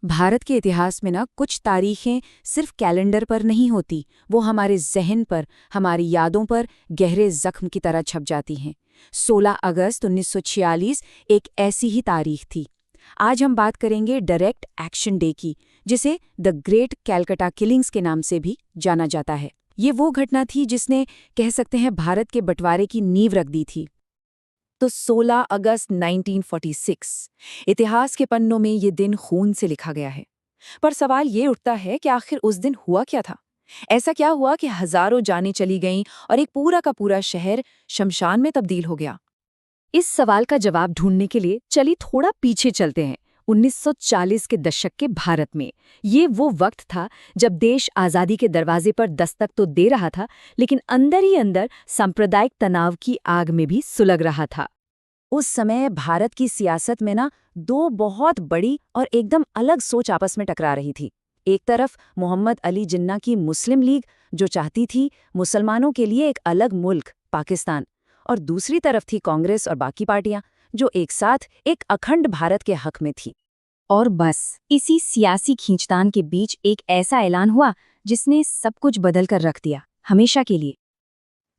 भारत के इतिहास में ना कुछ तारीखें सिर्फ कैलेंडर पर नहीं होती, वो हमारे जहन पर, हमारी यादों पर गहरे जख्म की तरह छप जाती हैं। 16 अगस्त 1946 एक ऐसी ही तारीख थी। आज हम बात करेंगे डायरेक्ट एक्शन डे की, जिसे द ग्रेट कैलकाटा किलिंग्स के नाम से भी जाना जाता है। ये वो घटना थी जिसने, कह सकते हैं, भारत के बंटवारे की नींव रख दी थी। तो 16 अगस्त 1946 इतिहास के पन्नों में ये दिन खून से लिखा गया है। पर सवाल ये उठता है कि आखिर उस दिन हुआ क्या था? ऐसा क्या हुआ कि हजारों जानें चली गईं और एक पूरा का पूरा शहर शमशान में तब्दील हो गया? इस सवाल का जवाब ढूंढने के लिए चलिए थोड़ा पीछे चलते हैं। 1940 के दशक के भारत में ये वो वक्त था जब देश आज़ादी के दरवाजे पर दस्तक तो दे रहा था, लेकिन अंदर ही अंदर सांप्रदायिक तनाव की आग में भी सुलग रहा था। उस समय भारत की सियासत में ना दो बहुत बड़ी और एकदम अलग सोच आपस में टकरा रही थी। एक तरफ मोहम्मद अली जिन्ना की मुस्लिम लीग, जो चाहती थी मुसलमानों के लिए एक अलग मुल्क पाकिस्तान, और दूसरी तरफ थी कांग्रेस और बाकी पार्टियां, जो एक साथ एक अखंड भारत के हक में थी। और बस इसी सियासी खींचतान के बीच एक ऐसा ऐलान हुआ जिसने सब कुछ बदल कर रख दिया, हमेशा के लिए।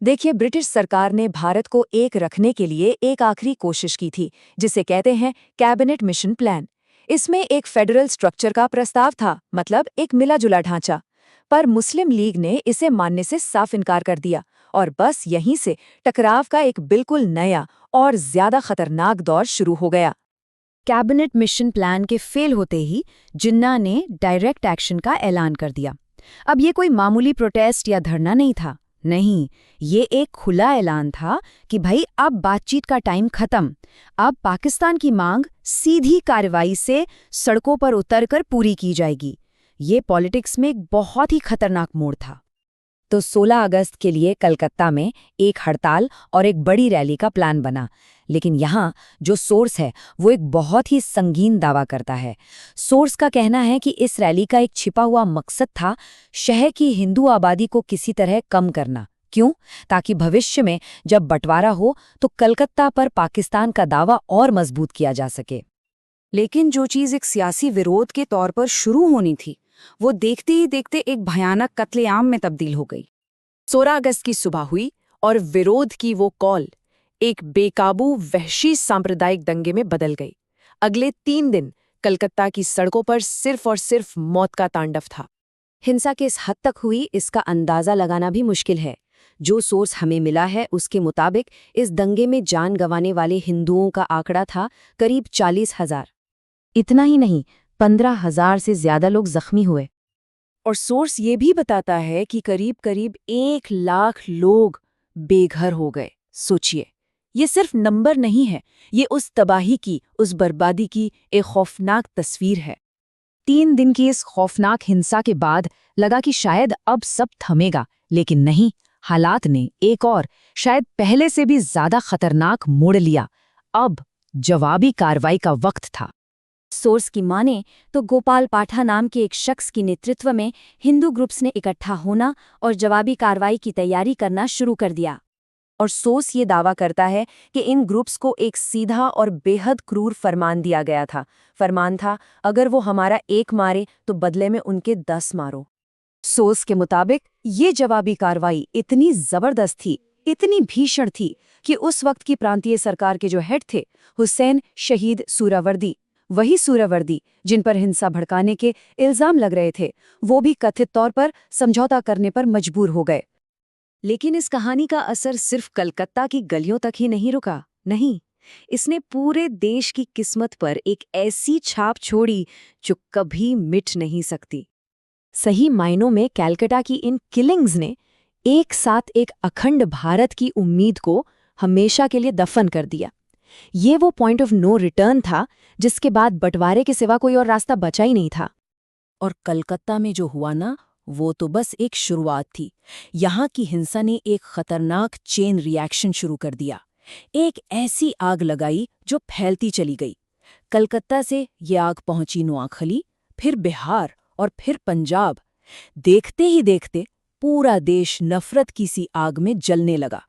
देखिए, ब्रिटिश सरकार ने भारत को एक रखने के लिए एक आखिरी कोशिश की थी, जिसे कहते हैं कैबिनेट मिशन प्लान। इसमें एक फेडरल स्ट्रक्चर का प्रस्ताव था, मतलब एक मिला-जुला ढांचा। पर मुस्लिम लीग ने इसे मानने से साफ इनकार कर दिया, और बस यहीं से टकराव का एक बिल्कुल नया और ज्यादा खतरनाक दौर शुरू हो गया। कैबिनेट मिशन प्लान के फेल होते ही जिन्ना ने डायरेक्ट एक्शन का ऐलान कर दिया। अब ये कोई मामूली प्रोटेस्ट या धरना नहीं था, नहीं, ये एक खुला ऐलान था कि भाई अब बातचीत का टाइम खत्म। अब पाकिस्तान की मांग सीधी कार्रवाई से सड़कों पर उतरकर पूरी की जाएगी। ये पॉलिटिक्स में एक बहुत ही खतरनाक मोड़ था। तो 16 अगस्त के लिए कलकत्ता में एक हड़ताल और एक बड़ी रैली का प्लान बना। लेकिन यहाँ जो सोर्स है वो एक बहुत ही संगीन दावा करता है। सोर्स का कहना है कि इस रैली का एक छिपा हुआ मकसद था शहर की हिंदू आबादी को किसी तरह कम करना। क्यों? ताकि भविष्य में जब बंटवारा हो तो कलकत्ता पर पाकिस्तान का दावा और मजबूत किया जा सके। लेकिन जो चीज़ एक सियासी विरोध के तौर पर शुरू होनी थी, वो देखते ही देखते एक भयानक कत्लेआम में तब्दील हो गई। 16 अगस्त की सुबह हुई और विरोध की वो कॉल एक बेकाबू वहशी सांप्रदायिक दंगे में बदल गई। अगले 3 दिन कलकत्ता की सड़कों पर सिर्फ और सिर्फ मौत का तांडव था। हिंसा किस हद तक हुई, इसका अंदाजा लगाना भी मुश्किल है। जो सोर्स हमें मिला है उसके मुताबिक इस दंगे में जान गंवाने वाले हिंदुओं का आंकड़ा था करीब 40,000। इतना ही नहीं, 15,000 से ज्यादा लोग जख्मी हुए। और सोर्स ये भी बताता है कि करीब करीब 1 लाख लोग बेघर हो गए। सोचिए, ये सिर्फ नंबर नहीं है, ये उस तबाही की, उस बर्बादी की एक खौफनाक तस्वीर है। 3 दिन की इस खौफनाक हिंसा के बाद लगा कि शायद अब सब थमेगा, लेकिन नहीं, हालात ने एक और, शायद पहले से भी ज्यादा खतरनाक मोड़ लिया। अब जवाबी कार्रवाई का वक्त था। सोर्स की माने तो गोपाल पाठा नाम के एक शख्स के नेतृत्व में हिंदू ग्रुप्स ने इकट्ठा होना और जवाबी कार्रवाई की तैयारी करना शुरू कर दिया। और सोर्स ये दावा करता है कि इन ग्रुप्स को एक सीधा और बेहद क्रूर फरमान दिया गया था। फरमान था, अगर वो हमारा एक मारे तो बदले में उनके 10 मारो। सोर्स के मुताबिक ये जवाबी कार्रवाई इतनी जबरदस्त थी, इतनी भीषण थी कि उस वक्त की प्रांतीय सरकार के जो हेड थे, हुसैन शहीद सूरावर्दी, वही सूरावर्दी जिन पर हिंसा भड़काने के इल्जाम लग रहे थे, वो भी कथित तौर पर समझौता करने पर मजबूर हो गए। लेकिन इस कहानी का असर सिर्फ कलकत्ता की गलियों तक ही नहीं रुका। नहीं, इसने पूरे देश की किस्मत पर एक ऐसी छाप छोड़ी जो कभी मिट नहीं सकती। सही मायनों में कैलकाटा की इन किलिंग्स ने एक साथ एक अखंड भारत की उम्मीद को हमेशा के लिए दफन कर दिया। ये वो पॉइंट ऑफ नो रिटर्न था जिसके बाद बंटवारे के सिवा कोई और रास्ता बचा ही नहीं था। और कलकत्ता में जो हुआ ना, वो तो बस एक शुरुआत थी। यहाँ की हिंसा ने एक खतरनाक चेन रिएक्शन शुरू कर दिया। एक ऐसी आग लगाई जो फैलती चली गई। कलकत्ता से ये आग पहुंची नोआखली, फिर बिहार और फिर पंजाब। देखते ही देखते पूरा देश नफरत की सी आग में जलने लगा।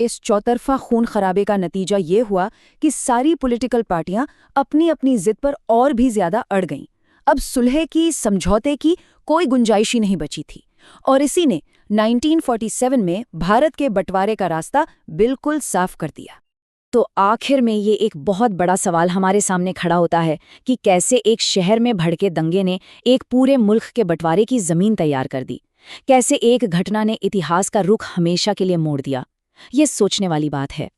इस चौतरफा खून खराबे का नतीजा ये हुआ कि सारी पॉलिटिकल पार्टियां अपनी अपनी जिद पर और भी ज्यादा अड़ गईं। अब सुलह की, समझौते की कोई गुंजाइश ही नहीं बची थी। और इसी ने 1947 में भारत के बंटवारे का रास्ता बिल्कुल साफ कर दिया। तो आखिर में ये एक बहुत बड़ा सवाल हमारे सामने खड़ा होता है कि कैसे एक शहर में भड़के दंगे ने एक पूरे मुल्क के बंटवारे की जमीन तैयार कर दी। कैसे एक घटना ने इतिहास का रुख हमेशा के लिए मोड़ दिया। ये सोचने वाली बात है।